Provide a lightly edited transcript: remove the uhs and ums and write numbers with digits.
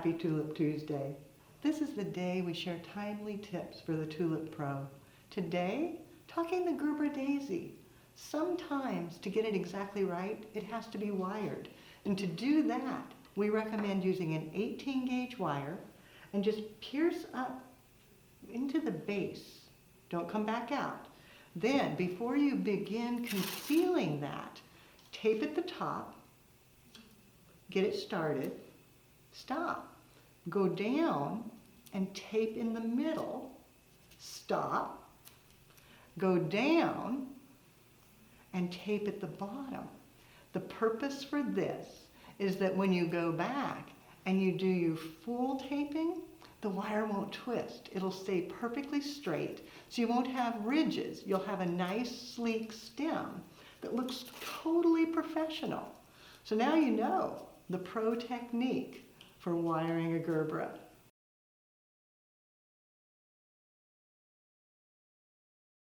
Happy Tulip Tuesday. This is the day we share timely tips for the Tulip Pro. Today, talking the Gerbera daisy. Sometimes to get it exactly right, it has to be wired. And to do that, we recommend using an 18 gauge wire and just pierce up into the base. Don't come back out. Then, before you begin concealing that, tape at the top, get it started, stop, go down and tape in the middle, stop, go down and tape at the bottom. The purpose for this is that when you go back and you do your full taping, the wire won't twist. It'll stay perfectly straight, so you won't have ridges. You'll have a nice, sleek stem that looks totally professional. So now you know the pro technique for wiring a Gerbera.